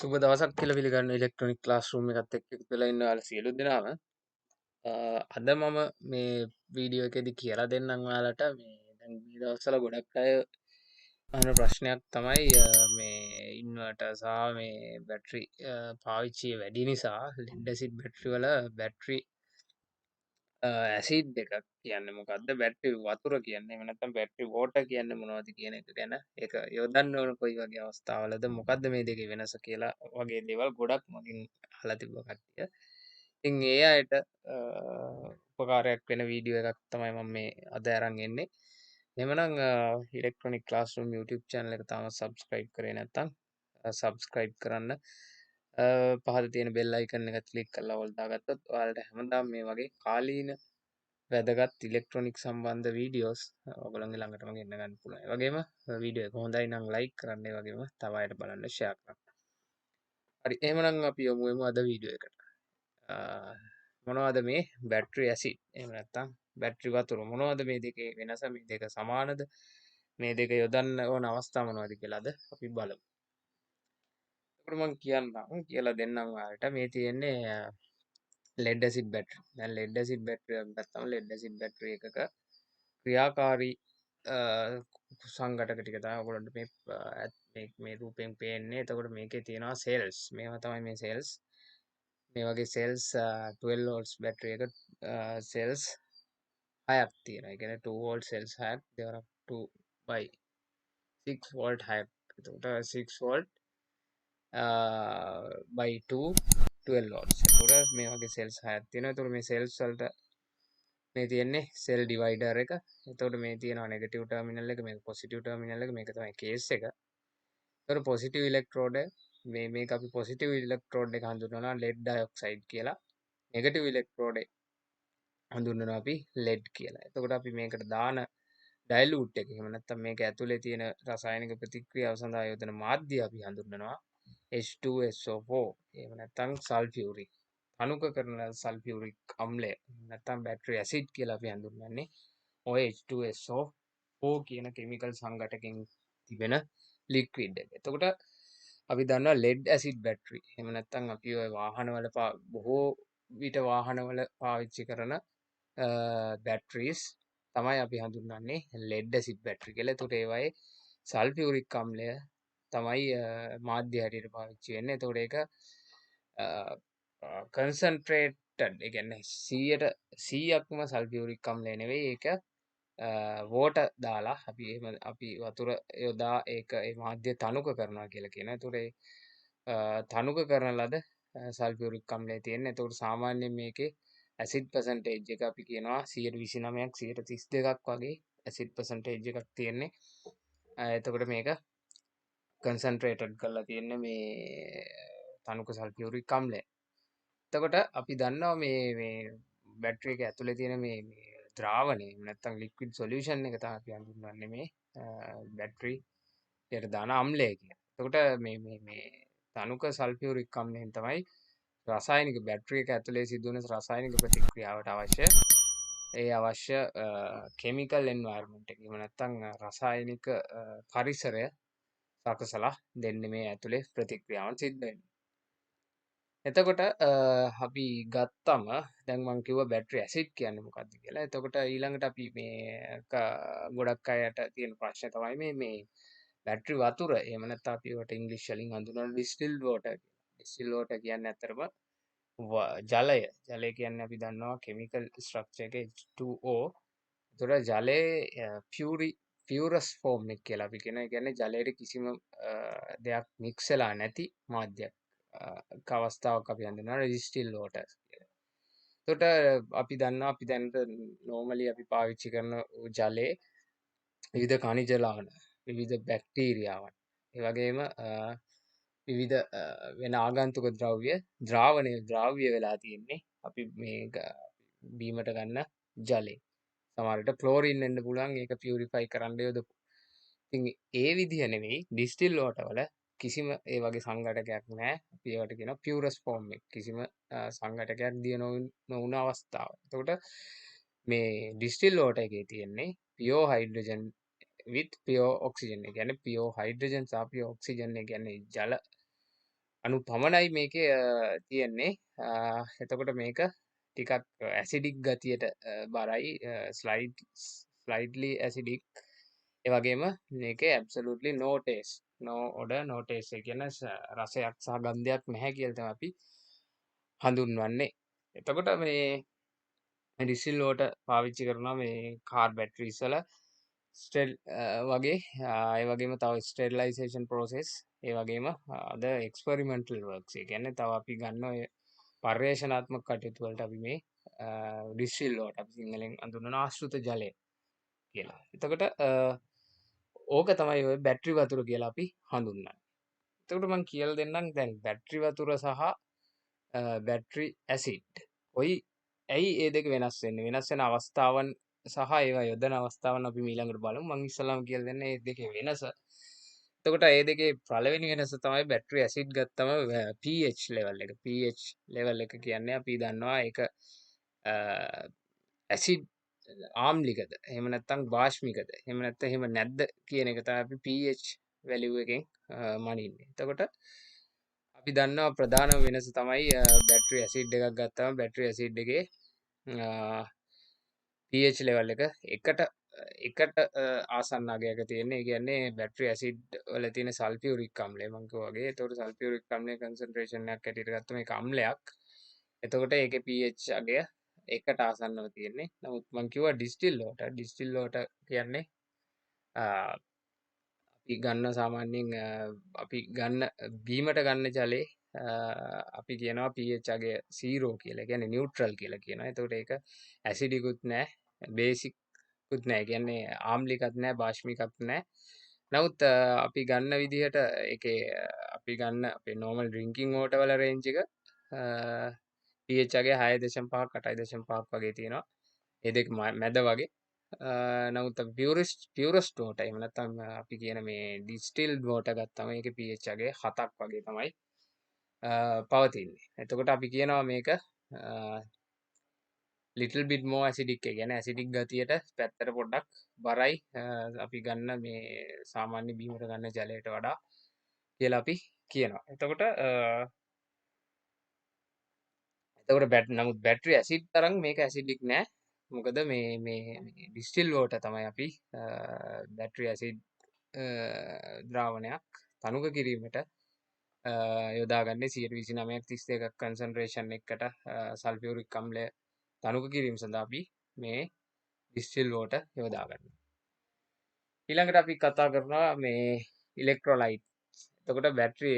සුබ දවසක් කියලා පිළිගන්න ඉලෙක්ට්‍රොනික ක්ලාස්රූම් එකත් එක්ක එකතු වෙලා ඉන්න ඔයාලා සියලු දෙනාම අද මම මේ වීඩියෝ එකේදී කියලා දෙන්නම් ඔයාලට මේ දැන් මේ දවස්වල ගොඩක් අය අහන ප්‍රශ්නයක් තමයි මේ ඉන්වර්ටර් සහ මේ බැටරි පාවිච්චි වැඩි නිසා ලෙඩ් ඇසිඩ් බැටරි වල බැටරි ඇසිඩ් එකක් කියන්නේ මොකක්ද බැටරි වතුර කියන්නේ එහෙම නැත්නම් බැටරි වෝටර් කියන්නේ මොනවද කියන එක ගැන ඒක යොදන්න ඕන කොයි වගේ අවස්ථාවලද මොකද්ද මේ දෙකේ වෙනස කියලා වගේ දේවල් ගොඩක් මගෙන් අහලා තිබ්බ කට්ටිය. ඉතින් ඒ අයට උපකාරයක් වෙන වීඩියෝ එකක් තමයි මම මේ අද අරන් එන්නේ. එහෙමනම් ඉලෙක්ට්‍රොනික ක්ලාස්රූම් YouTube channel එක තාම subscribe කරේ නැත්නම් subscribe කරන්න. පහත තියෙන bell icon එක click කරලා all දාගත්තොත් ඔයාලට හැමදාම මේ වගේ කාලීන වැදගත් ඉලෙක්ට්‍රොනික සම්බන්ධ වීඩියෝස් ඔයගොල්ලන්ගේ ළඟටම ගෙන්න ගන්න පුළුවන්. ඒ වගේම වීඩියෝ එක හොඳයි නම් like කරන්න, ඒ වගේම තව අයට බලන්න share කරන්න. හරි එහෙමනම් අපි යමු අද වීඩියෝ එකට. මොනවද මේ බැටරි ඇසිඩ් එහෙම නැත්නම් බැටරි වතුර මොනවද මේ දෙකේ වෙනස මේ දෙක සමානද මේ දෙක යොදන්න ඕන අවස්ථා මොනවද කියලා අද අපි බලමු. ඒකට මම කියන්නම් කියලා දෙන්නම් ඔයාලට මේ තියෙන්නේ ලෙඩ් ඇසිඩ් බැටරි. දැන් ලෙඩ් ඇසිඩ් බැටරි එකක් ගත්තම ලෙඩ් ඇසිඩ් බැටරි එකක ක්‍රියාකාරී සංඝටක ටික තමයි ඔයගොල්ලන්ට මේ රූපයෙන් පේන්නේ. එතකොට මේකේ තියෙනවා සෙල්ස්. මේවා තමයි මේ සෙල්ස්. මේ වගේ සෙල්ස් 12 volts බැටරි එක සෙල්ස් 6ක් තියෙනවා. ඒ කියන්නේ 2 volt සෙල්ස් 6ක් දෙවරක් 2 by 6 volt 6ක්. එතකොට 6 volt by 2 12 volts. එතකොට මේ වගේ සෙල්ස් 6ක් තියෙනවා. එතකොට මේ සෙල්ස් වලට මේ තියෙන්නේ සෙල් ඩිවයිඩර් එක. එතකොට මේ තියෙනවා නෙගටිව් ටර්මිනල් එක, මේක පොසිටිව් ටර්මිනල් එක, මේක තමයි කේස් එක. එතකොට පොසිටිව් ඉලෙක්ට්‍රෝඩ මේක අපි පොසිටිව් ඉලෙක්ට්‍රෝඩ් එක හඳුන්වනවා ලෙඩ් ඩයොක්සයිඩ් කියලා. නෙගටිව් ඉලෙක්ට්‍රෝඩ් හඳුන්වනවා අපි ලෙඩ් කියලා. එතකොට අපි මේකට දාන ඩයිලූට් එක එහෙම නැත්නම් මේක ඇතුලේ තියෙන රසායනික ප්‍රතික්‍රියාව සඳහා යොදන මාධ්‍ය අපි හඳුන්වනවා H2SO4 එහෙම නැත්නම් සල්ෆියුරික්. අණුක කරන සල්ෆියුරික් අම්ලය නැත්නම් බැටරි ඇසිඩ් කියලා අපි හඳුන්වන්නේ ඔය H2SO4 කියන කිමිකල් සංඝටකයෙන් තිබෙන ලික්විඩ් එක. එතකොට අපි දන්නවා ලෙඩ් ඇසිඩ් බැටරි. එහෙම නැත්නම් අපි ඔය වාහනවල බොහෝ විට වාහනවල පාවිච්චි කරන බැටරිස් තමයි අපි හඳුන්වන්නේ ලෙඩ් ඇසිඩ් බැටරි කියලා. එතකොට ඒවායේ සල්ෆියුරික් අම්ලය තමයි මාධ්‍ය හැටියට පාවිච්චි වෙන්නේ. එතකොට ඒක කන්සන්ට්‍රේටඩ් ඒ කියන්නේ 100%ක්ම සල්ෆියුරික් අම්ලය නෙවෙයි ඒක වෝටර් දාලා අපි වතුර යොදා ඒක ඒ මාධ්‍ය තනුක කරනවා කියලා කියනවා. එතකොට ඒ තනුක කරන ලද සල්ෆියුරික් අම්ලය තියෙන්නේ. එතකොට සාමාන්‍යයෙන් මේකේ ඇසිඩ් පර්සන්ටේජ් එක අපි කියනවා 29ක් 132ක් වගේ ඇසිඩ් පර්සන්ටේජ් එකක් තියෙන්නේ. එතකොට මේක කන්සන්ට්‍රේටඩ් කරලා තියෙන්නේ මේ තනුක සල්ෆියුරික් අම්ලය. එතකොට අපි දන්නවා මේ බැටරි එක ඇතුලේ තියෙන මේ ද්‍රාවණය නැත්නම් ලික්විඩ් සොලියුෂන් එක තමයි අපි හඳුන්වන්නේ මේ බැටරි එකට දාන අම්ලය කියලා. එතකොට මේ තනුක සල්ෆියුරික් අම්ලයෙන් තමයි රසායනික බැටරි එක ඇතුලේ සිදුවන රසායනික ප්‍රතික්‍රියාවට අවශ්‍ය කෙමිකල් එන්වයරන්මන්ට් එක. එහෙම නැත්නම් රසායනික පරිසරය සකසලා දෙන්නේ මේ ඇතුලේ ප්‍රතික්‍රියාවන් සිද්ධ වෙන්නේ. එතකොට අපි ගත්තම දැන් මම කිව්වා බැටරි ඇසිඩ් කියන්නේ මොකක්ද කියලා. එතකොට ඊළඟට අපි මේ ගොඩක් අයට තියෙන ප්‍රශ්නේ තමයි මේ බැටරි වතුර එහෙම නැත්නම් අපි ඒවට ඉංග්‍රීසි වලින් හඳුන්වන ඩිස්ටිල්ඩ් වෝටර් කියලා. ඩිස්ටිල්ඩ් වෝටර් කියන්නේ අතරම ජලය. ජලය කියන්නේ අපි දන්නවා කෙමිකල් ස්ට්‍රක්චර් එකේ H2O. ඒතර ජලයේ පියුරස් ෆෝම් එක කියලා අපි කියනවා. ඒ කියන්නේ ජලයට කිසිම දෙයක් මික්ස් වෙලා නැති මාධ්‍යයක්. අවස්ථාවක් අපි හඳුන්වනවා ඩිස්ටිල්ඩ් වෝටර් කියලා. එතකොට අපි දන්නවා අපි දැනට normally අපි පාවිච්චි කරන ජලයේ විවිධ khනිජ ලවණ, විවිධ බැක්ටීරියාවන්, ඒ වගේම විවිධ වෙන ආගන්තුක ද්‍රාව්‍ය වෙලා තියෙන්නේ අපි මේ බීමට ගන්න ජලේ. සමහර විට ක්ලෝරින් වෙන්න පුළුවන් ඒක පියුරිෆයි කරන්න යොදපු. ඉතින් ඒ විදිහ නෙවෙයි ඩිස්ටිල් වෝටර් වල කිසිම ඒ වගේ සංඝටකයක් නැහැ. අපි ඒවට කියනවා පියුරස් ෆෝම් එක. කිසිම සංඝටකයක් දිය නොවුන අවස්ථාව. එතකොට මේ ඩිස්ටිල් වෝටර් එකේ තියෙන්නේ පියෝ හයිඩ්‍රජන් with pure oxygen. ඒ කියන්නේ පියෝ හයිඩ්‍රජන් සහ පියෝ ඔක්සිජන්. ඒ කියන්නේ අණු පමණයි මේකේ තියෙන්නේ. එතකොට මේක ටිකක් ඇසිඩික් ගතියට බරයි. ස්ලයිඩ්ලි ඇසිඩික්. ඒ වගේම මේකේ ඇබ්සලූට්ලි නෝ ටේස්ට්, නෝ ඔඩර්, නෝ ටේස්ට්. ඒ කියන්නේ රසයක් සහ ගන්ධයක් නැහැ කියලා තමයි අපි හඳුන්වන්නේ. එතකොට මේ ඩිස්ටිල් වෝටර් පාවිච්චි කරනවා මේ කාර් බැටරිස් වල වගේ. ඒ වගේම තව ස්ටෙරිලයිසේෂන් ප්‍රොසෙස්, ඒ වගේම අද එක්ස්පෙරිමෙන්ටල් වර්ක්ස්. ඒ කියන්නේ තව අපි ගන්න ඔය පර්යේෂණාත්මක කටයුතු වලට අපි මේ ඩිස්ටිල් වෝටර්, අපි සිංහලෙන් හඳුන්වන ආශ්‍රිත ජලය කියලා. එතකොට ඕක තමයි ඔය බැටරි වතුර කියලා අපි හඳුන්වන්නේ. එතකොට මම කියලා දෙන්නම් දැන් බැටරි වතුර සහ බැටරි ඇසිඩ් ඇයි ඒ දෙක වෙනස් වෙන්නේ? වෙනස් වෙන අවස්ථාවන් සහ ඒවා යොදන අවස්ථාවන් අපි ඊළඟට බලමු. මම ඉස්සෙල්ලාම කියලා දෙන්නේ මේ දෙකේ වෙනස. එතකොට මේ දෙකේ පළවෙනි වෙනස තමයි බැටරි ඇසිඩ් ගත්තම pH level එක. pH level එක කියන්නේ අපි දන්නවා ඒක ඇසිඩ් ආම්ලිකද? එහෙම නැත්නම් වාෂ්මිකද? එහෙම නැත්නම් එහෙම නැද්ද කියන එක තමයි අපි pH value එකෙන් මනින්නේ. එතකොට අපි දන්නවා ප්‍රධානම වෙනස තමයි බැටරි ඇසිඩ් එකක් ගත්තම බැටරි ඇසිඩ් එකේ pH level එක එකට ආසන්න අගයක තියෙන්නේ. ඒ කියන්නේ බැටරි ඇසිඩ් වල තියෙන සල්ෆියුරික් අම්ලය මම කිව්වා වගේ. ඒතකොට සල්ෆියුරික් අම්ලයේ කන්සන්ට්‍රේෂන් එකක් ඇටියට ගත්තම ඒක අම්ලයක්. එතකොට ඒකේ pH අගය එකට ආසන්නව තියෙන්නේ. නමුත් මම කිව්වා ඩිස්ටිල් වෝටර්. ඩිස්ටිල් වෝටර් කියන්නේ අපි ගන්න සාමාන්‍යයෙන් අපි ගන්න බීමට ගන්න ජලයේ අපි කියනවා pH අගය 0 කියලා. ඒ කියන්නේ නියුට්‍රල් කියලා කියනවා. එතකොට ඒක ඇසිඩිකුත් නැහැ, බේසික්කුත් නැහැ. ඒ කියන්නේ ආම්ලිකත් නැහැ, බාෂ්මිකත් නැහැ. නමුත් අපි ගන්න විදිහට ඒකේ අපි ගන්න අපේ normal drinking water වල range එක pH අගය 6.5ක් 8.5ක් වගේ තියෙනවා. ඒ දෙක මැද වගේ. නමුත් පියුරස්ට් වෝටර් එහෙම නැත්නම් අපි කියන මේ ඩිස්ටිල්ඩ් වෝටර් ගත්තම ඒකේ pH අගය 7ක් වගේ තමයි පවතින්නේ. එතකොට අපි කියනවා මේක little bit more acidic. ඒ කියන්නේ ඇසිඩික් ගතියට පැත්තට පොඩ්ඩක් බරයි අපි ගන්න මේ සාමාන්‍ය බීමට ගන්න ජලයට වඩා කියලා අපි කියනවා. එතකොට නමුත් බැටරි ඇසිඩ් තරම් මේක ඇසිඩික් නෑ. මොකද මේ ඩිස්ටිල් වෝටර් තමයි අපි බැටරි ඇසිඩ් ද්‍රාවණයක් තනුක කිරීමට යොදාගන්නේ 29ක් 32ක් කන්සන්ට්‍රේෂන් එකකට සල්ෆියුරික් අම්ලය තනුක කිරීම සඳහා අපි මේ ඩිස්ටිල් වෝටර් යොදා ගන්නවා. ඊළඟට අපි කතා කරනවා මේ ඉලෙක්ට්‍රොලයිට්. එතකොට බැටරි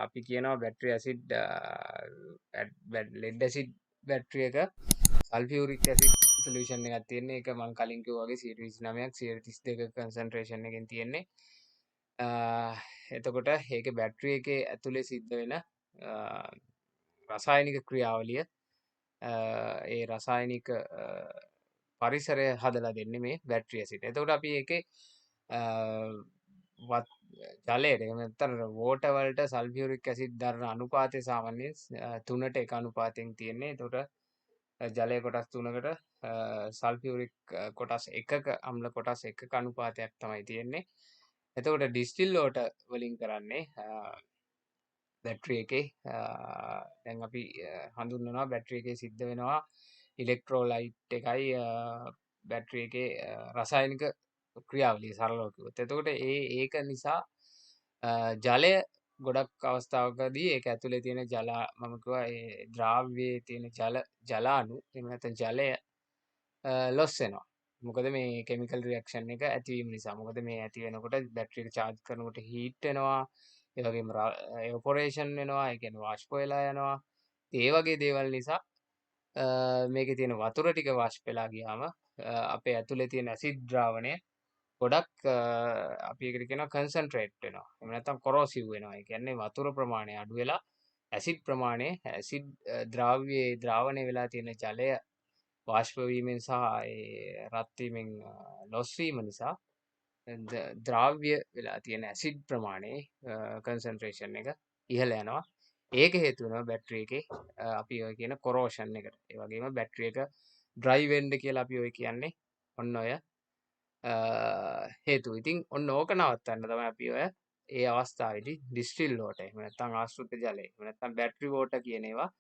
අපි කියනවා battery acid lead acid battery එක සල්ෆියුරික් ඇසිඩ් සොලියුෂන් එකක් තියෙන්නේ. ඒක මම කලින් කිව්වා වගේ 29ක් 132ක කන්සන්ට්‍රේෂන් එකෙන් තියෙන්නේ. එතකොට ඒකේ බැටරි එකේ ඇතුලේ සිද්ධ වෙන රසායනික ක්‍රියාවලිය ඒ රසායනික පරිසරය හදලා දෙන්නේ මේ බැටරි ඇසිඩ්. එතකොට අපි ඒකේ ජලයට එහෙම නැත්නම් වෝටර් වලට සල්ෆියුරික් ඇසිඩ් දරන අනුපාතය සාමාන්‍යයෙන් 3ට 1 අනුපාතයෙන් තියෙන්නේ. එතකොට ජලය කොටස් 3කට සල්ෆියුරික් කොටස් 1ක අම්ල කොටස් 1ක අනුපාතයක් තමයි තියෙන්නේ. එතකොට ඩිස්ටිල් වෝටර් වලින් කරන්නේ බැටරි එකේ දැන් අපි හඳුන්වනවා බැටරි එකේ සිද්ධ වෙනවා ඉලෙක්ට්‍රෝලයිට් එකයි බැටරි එකේ රසායනික ක්‍රියාවලිය සරලව කිව්වොත්. එතකොට ඒක නිසා ජලය ගොඩක් අවස්ථාවකදී ඒක ඇතුලේ තියෙන මම කිව්වා ඒ ද්‍රාව්‍යයේ තියෙන ජලාණු එහෙම නැත්නම් ජලය ලොස් වෙනවා. මොකද මේ කෙමිකල් රියැක්ෂන් එක ඇතිවීම නිසා. මොකද මේ ඇති වෙනකොට බැටරි එක charge කරනකොට heat වෙනවා. ඒ වගේම evaporation වෙනවා. ඒ කියන්නේ වාෂ්ප වෙලා යනවා. ඒ වගේ දේවල් නිසා මේකේ තියෙන වතුර ටික වාෂ්ප වෙලා ගියාම අපේ ඇතුලේ තියෙන ඇසිඩ් ද්‍රාවණය ගොඩක් අපි ඒකට කියනවා කන්සන්ට්‍රේට් වෙනවා. එහෙම නැත්නම් කොරොසිව් වෙනවා. ඒ කියන්නේ වතුර ප්‍රමාණය අඩු වෙලා ඇසිඩ් ප්‍රමාණය ඇසිඩ් ද්‍රාව්‍යයේ ද්‍රාවණය වෙලා තියෙන ජලය වාෂ්ප වීමෙන් සහ ඒ රත් වීමෙන් ලොස් වීම නිසා ද්‍රාව්‍ය වෙලා තියෙන ඇසිඩ් ප්‍රමාණයේ කන්සන්ට්‍රේෂන් එක ඉහළ යනවා. ඒක හේතු වෙනවා බැටරි එකේ අපි ඔය කියන කොරෝෂන් එකට. ඒ වගේම බැටරි එක ඩ්‍රයි වෙන්න කියලා අපි ඔය කියන්නේ ඔන්න ඔය හේතුව. ඉතින් ඔන්න ඕක නවත්තන්න තමයි අපි ඔය ඒ අවස්ථාවේදී ඩිස්ටිල් වෝටර් එහෙම නැත්නම් ආශ්‍රිත ජලය එහෙම නැත්නම් බැටරි වෝටර් කියන ඒවා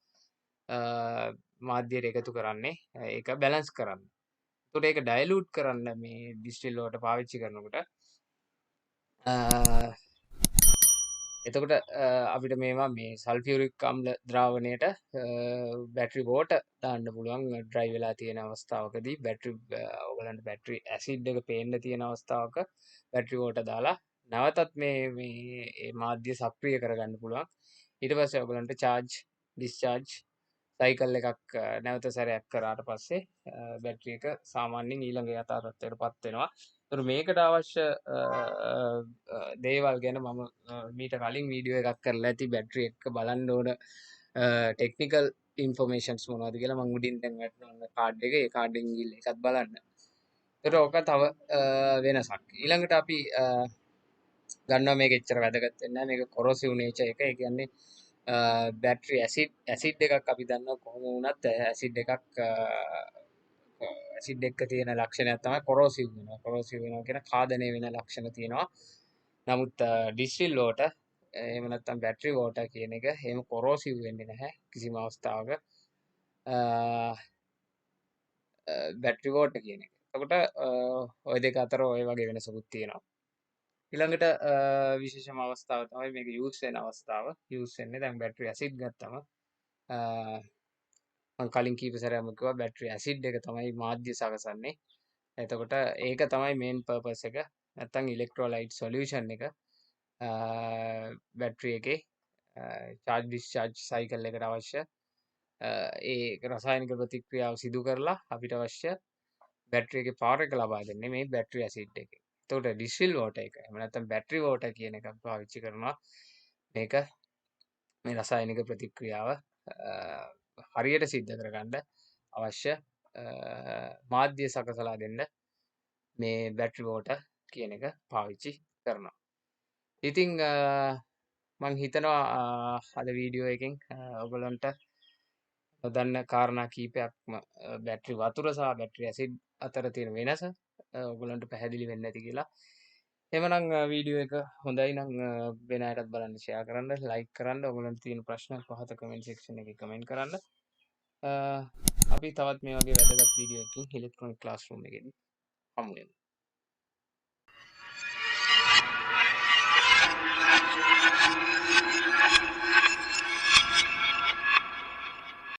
මාධ්‍යයට එකතු කරන්නේ ඒක බැලන්ස් කරන්න. එතකොට ඒක ඩයලූට් කරන්න මේ ඩිස්ටිල් වෝටර් පාවිච්චි කරනකොට එතකොට අපිට මේවා මේ සල්ෆියුරික් අම්ල ද්‍රාවණයට බැටරි වෝටර් දාන්න පුළුවන් ඩ්‍රයි වෙලා තියෙන අවස්ථාවකදී ඔයගලන්ට බැටරි ඇසිඩ් එක පේන්න තියෙන අවස්ථාවක බැටරි වෝටර් දාලා නැවතත් මේ මාධ්‍ය සක්‍රිය කරගන්න පුළුවන්. ඊට පස්සේ ඔයගලන්ට චාර්ජ් ඩිස්චාර්ජ් සයිකල් එකක් නැවත සැරයක් කරාට පස්සේ බැටරි එක සාමාන්‍යයෙන් ඊළඟ යථා තත්ත්වයටපත් වෙනවා. ඒතර මේකට අවශ්‍ය දේවල් ගැන මම මීට කලින් වීඩියෝ එකක් කරලා ඇති බැටරි එක බලන්න ඕන ටෙක්නිකල් ඉන්ෆර්මේෂන්ස් මොනවද කියලා මම උඩින් දැන් වැටෙනවා කාඩ් එක. ඒ කාඩ් එකෙන් ගිහලා ඒකත් බලන්න. ඒතර ඕක තව වෙනසක්. ඊළඟට අපි ගන්නවා මේක එච්චර වැදගත් වෙන්නේ නැහැ. මේක කොරොසිව් නේචර් එක. ඒ කියන්නේ බැටරි ඇසිඩ් එකක් අපි දන්නවා කොහොම වුණත් ඇසිඩ් එක්ක තියෙන ලක්ෂණයක් තමයි කොරොසිව් වෙනවා. කොරොසිව් වෙනවා කියන කාදනය වෙන ලක්ෂණ තියෙනවා. නමුත් ඩිස්ටිල් වෝටර් එහෙම නැත්නම් බැටරි වෝටර් කියන එක එහෙම කොරොසිව් වෙන්නේ නැහැ කිසිම අවස්ථාවක බැටරි වෝටර් කියන එක. එතකොට ওই දෙක අතර ওই වගේ වෙනසකුත් තියෙනවා. ඊළඟට විශේෂම අවස්ථාව තමයි මේක යූස් වෙන අවස්ථාව. යූස් වෙන්නේ දැන් බැටරි ඇසිඩ් ගත්තම මම කලින් කීප සැරයක්ම කිව්වා බැටරි ඇසිඩ් එක තමයි මාධ්‍ය සකසන්නේ. එතකොට ඒක තමයි මේන් පර්පස් එක. නැත්නම් ඉලෙක්ට්‍රෝලයිට් සොලියුෂන් එක බැටරි එකේ චාර්ජ් ඩිස්චාර්ජ් සයිකල් එකට අවශ්‍ය ඒ රසායනික ප්‍රතික්‍රියාව සිදු කරලා අපිට අවශ්‍ය බැටරි එකේ පවර් එක ලබා දෙන්නේ මේ බැටරි ඇසිඩ් එකෙන්. එතකොට ඩිස්ටිල් වෝටර් එක එහෙම නැත්නම් බැටරි වෝටර් කියන එකක් පාවිච්චි කරනවා මේක මේ රසායනික ප්‍රතික්‍රියාව හරියට සිද්ධ කරගන්න අවශ්‍ය මාධ්‍ය සකසලා දෙන්න මේ බැටරි වෝටර් කියන එක පාවිච්චි කරනවා. ඉතින් මං හිතනවා අද වීඩියෝ එකෙන් ඔයගලන්ට නොදන්න කාරණා කීපයක්ම බැටරි වතුර සහ බැටරි ඇසිඩ් අතර තියෙන වෙනස ඔයගලන්ට පැහැදිලි වෙන්න ඇති කියලා. එහෙමනම් වීඩියෝ එක හොඳයි නම් වෙන අයටත් බලන්න ෂෙයා කරන්න, ලයික් කරන්න, ඔයගලන්ට තියෙන ප්‍රශ්න පහත කමෙන්ට් සෙක්ෂන් එකේ කමෙන්ට් කරන්න. අපි තවත් මේ වගේ වැදගත් වීඩියෝ එකකින් ඉලෙක්ට්‍රොනික ක්ලාස්රූම් එකේදී හමු වෙමු.